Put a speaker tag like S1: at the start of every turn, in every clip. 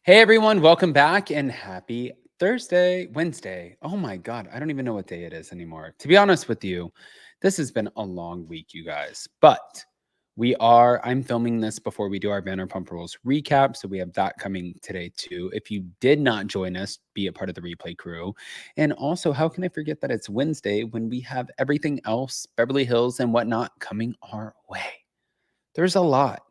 S1: Hey everyone, welcome back and happy Wednesday. Oh my God, I don't even know what day it is anymore. To be honest with you, this has been a long week, you guys. But I'm filming this before we do our Banner Pump Rules recap. So we have that coming today too. If you did not join us, be a part of the replay crew. And also, how can I forget that it's Wednesday when we have everything else, Beverly Hills and whatnot coming our way? There's a lot.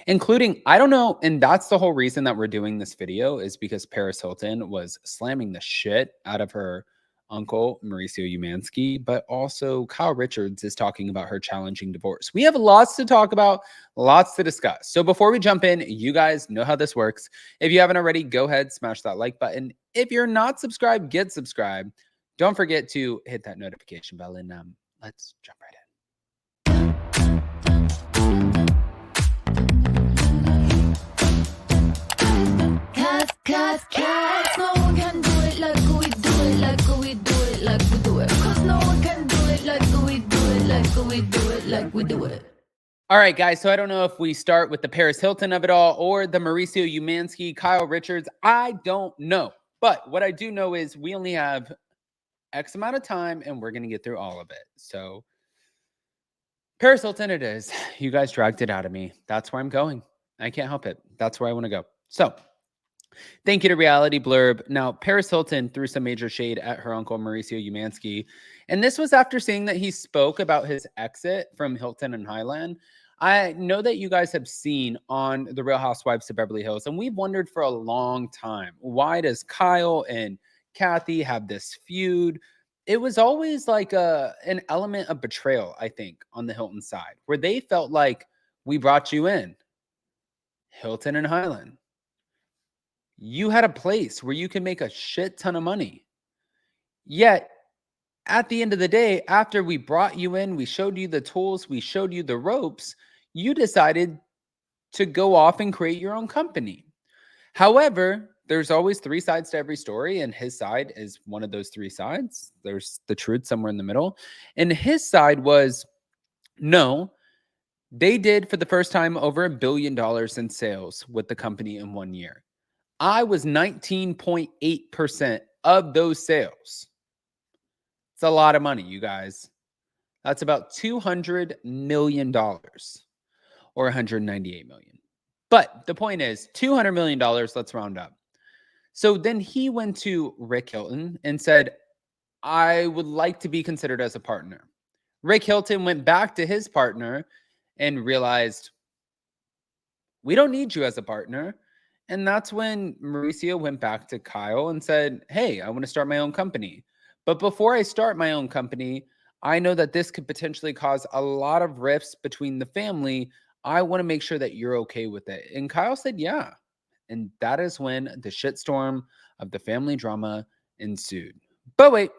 S1: Including, I don't know, and that's the whole reason that we're doing this video is because Paris Hilton was slamming the shit out of her uncle, Mauricio Umansky, but also Kyle Richards is talking about her challenging divorce. We have lots to talk about, lots to discuss. So before we jump in, you guys know how this works. If you haven't already, go ahead, smash that like button. If you're not subscribed, get subscribed. Don't forget to hit that notification bell, and let's jump right in. Cause no one can do it like we do it, like we do it, like we do it. Cause no one can do it like we do it, like we do it, like we do it. All right, guys. So I don't know if we start with the Paris Hilton of it all or the Mauricio Umansky, Kyle Richards. I don't know. But what I do know is we only have X amount of time and we're going to get through all of it. So Paris Hilton it is. You guys dragged it out of me. That's where I'm going. I can't help it. That's where I want to go. So thank you to Reality Blurb. Now, Paris Hilton threw some major shade at her uncle, Mauricio Umansky. And this was after seeing that he spoke about his exit from Hilton and Highland. I know that you guys have seen on The Real Housewives of Beverly Hills, and we've wondered for a long time, why does Kyle and Kathy have this feud? It was always like an element of betrayal, I think, on the Hilton side, where they felt like, we brought you in, Hilton and Highland. You had a place where you can make a shit ton of money. Yet, at the end of the day, after we brought you in, we showed you the tools, we showed you the ropes, you decided to go off and create your own company. However, there's always three sides to every story, and his side is one of those three sides. There's the truth somewhere in the middle. And his side was, no, they did for the first time over $1 billion in sales with the company in 1 year. I was 19.8% of those sales. It's a lot of money, you guys. That's about $200 million or $198 million. But the point is, $200 million, let's round up. So then he went to Rick Hilton and said, I would like to be considered as a partner. Rick Hilton went back to his partner and realized, we don't need you as a partner. And that's when Mauricio went back to Kyle and said, hey, I want to start my own company. But before I start my own company, I know that this could potentially cause a lot of rifts between the family. I want to make sure that you're okay with it. And Kyle said, yeah. And that is when the shitstorm of the family drama ensued. But wait,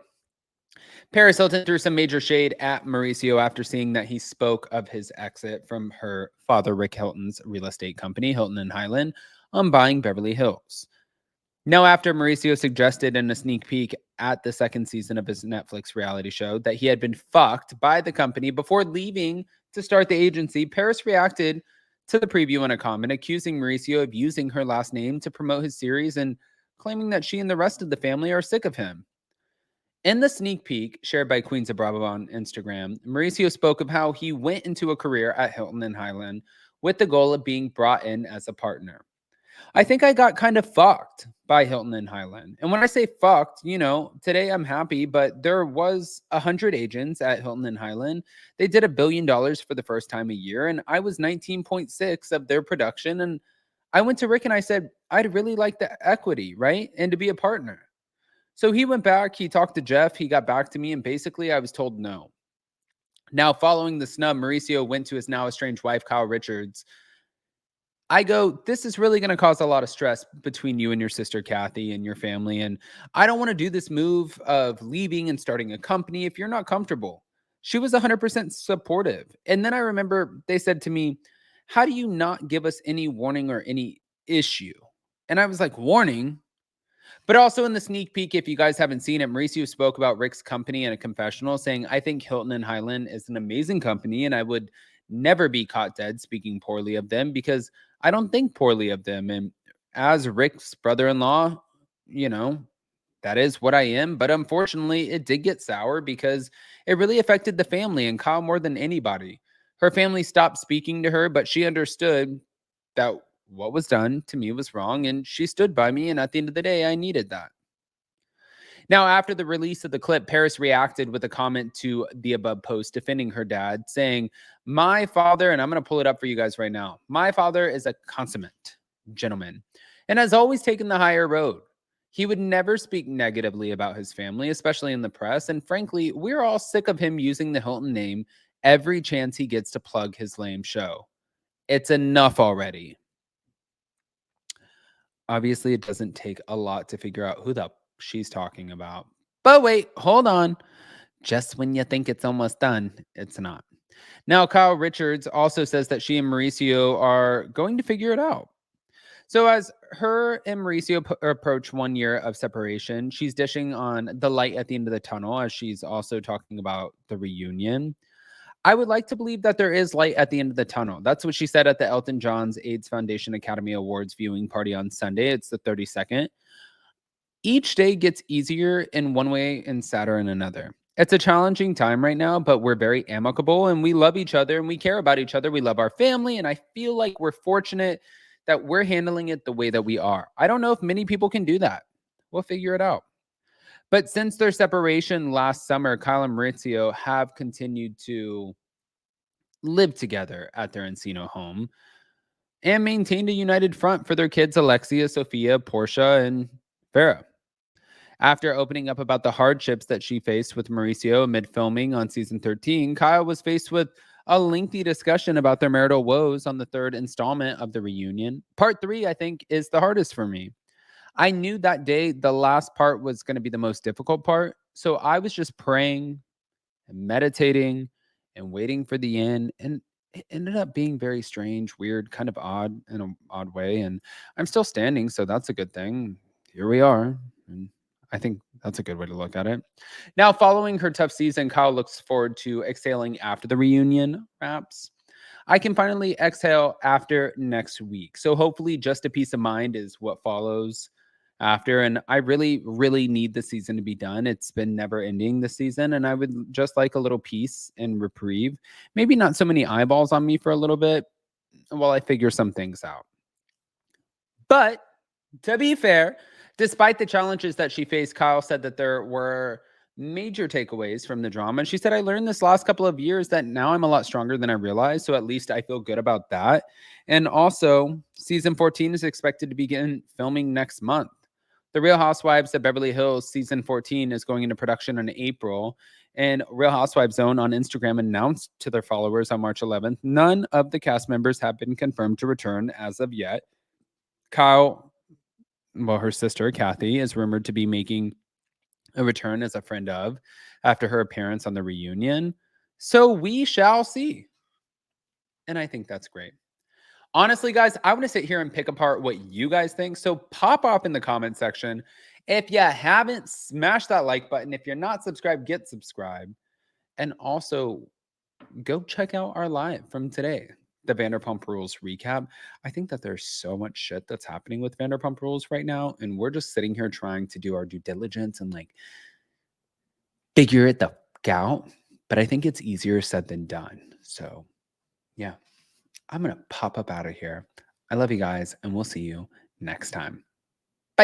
S1: Paris Hilton threw some major shade at Mauricio after seeing that he spoke of his exit from her father, Rick Hilton's real estate company, Hilton and Highland, on buying Beverly Hills. Now, after Mauricio suggested in a sneak peek at the second season of his Netflix reality show that he had been fucked by the company before leaving to start the agency, Paris reacted to the preview in a comment, accusing Mauricio of using her last name to promote his series and claiming that she and the rest of the family are sick of him. In the sneak peek shared by Queens of Bravo on Instagram, Mauricio spoke of how he went into a career at Hilton and Highland with the goal of being brought in as a partner. I think I got kind of fucked by Hilton and Highland. And when I say fucked, today I'm happy, but there was 100 agents at Hilton and Highland. They did $1 billion for the first time a year, and I was 19.6 of their production. And I went to Rick and I said, I'd really like the equity, right? And to be a partner. So he went back, he talked to Jeff, he got back to me, and basically I was told no. Now, following the snub, Mauricio went to his now estranged wife, Kyle Richards. I go, this is really going to cause a lot of stress between you and your sister, Kathy, and your family. And I don't want to do this move of leaving and starting a company if you're not comfortable. She was 100% supportive. And then I remember they said to me, how do you not give us any warning or any issue? And I was like, warning? But also in the sneak peek, if you guys haven't seen it, Mauricio spoke about Rick's company in a confessional saying, I think Hilton and Highland is an amazing company and I would never be caught dead speaking poorly of them because I don't think poorly of them. And as Rick's brother-in-law, you know, that is what I am. But unfortunately, it did get sour because it really affected the family and Kyle more than anybody. Her family stopped speaking to her, but she understood that what was done to me was wrong and she stood by me. And at the end of the day, I needed that. Now, after the release of the clip, Paris reacted with a comment to the above post defending her dad, saying, "My father," and I'm going to pull it up for you guys right now. "My father is a consummate gentleman and has always taken the higher road. He would never speak negatively about his family, especially in the press. And frankly, we're all sick of him using the Hilton name every chance he gets to plug his lame show. It's enough already." Obviously, it doesn't take a lot to figure out who the she's talking about. But wait, hold on. Just when you think it's almost done, it's not. Now, Kyle Richards also says that she and Mauricio are going to figure it out. So, as her and Mauricio approach 1 year of separation, she's dishing on the light at the end of the tunnel as she's also talking about the reunion. "I would like to believe that there is light at the end of the tunnel." That's what she said at the Elton John's AIDS Foundation Academy Awards viewing party on Sunday. It's the 32nd. "Each day gets easier in one way and sadder in another. It's a challenging time right now, but we're very amicable and we love each other and we care about each other. We love our family, and I feel like we're fortunate that we're handling it the way that we are. I don't know if many people can do that. We'll figure it out." But since their separation last summer, Kyle and Maurizio have continued to live together at their Encino home and maintained a united front for their kids, Alexia, Sophia, Portia, and Farah. After opening up about the hardships that she faced with Mauricio amid filming on season 13, Kyle was faced with a lengthy discussion about their marital woes on the third installment of the reunion. Part 3, I think, is the hardest for me. I knew that day the last part was going to be the most difficult part, so I was just praying and meditating and waiting for the end. And it ended up being very strange, weird, kind of odd in an odd way. And I'm still standing, so that's a good thing. Here we are. And I think that's a good way to look at it. Now, following her tough season, Kyle looks forward to exhaling after the reunion wraps. "I can finally exhale after next week. So hopefully just a peace of mind is what follows after. And I really, really need the season to be done. It's been never ending this season. And I would just like a little peace and reprieve. Maybe not so many eyeballs on me for a little bit while I figure some things out." But to be fair, despite the challenges that she faced, Kyle said that there were major takeaways from the drama. And she said, "I learned this last couple of years that now I'm a lot stronger than I realized. So at least I feel good about that." And also, season 14 is expected to begin filming next month. The Real Housewives of Beverly Hills season 14 is going into production in April. And Real Housewives Zone on Instagram announced to their followers on March 11th, none of the cast members have been confirmed to return as of yet. Kyle, well, her sister, Kathy, is rumored to be making a return as a friend of after her appearance on the reunion. So we shall see. And I think that's great. Honestly, guys, I want to sit here and pick apart what you guys think. So pop off in the comment section. If you haven't, smash that like button. If you're not subscribed, get subscribed. And also go check out our live from today, the Vanderpump Rules recap. I think that there's so much shit that's happening with Vanderpump Rules right now. And we're just sitting here trying to do our due diligence and like figure it the fuck out. But I think it's easier said than done. So yeah, I'm going to pop up out of here. I love you guys, and we'll see you next time.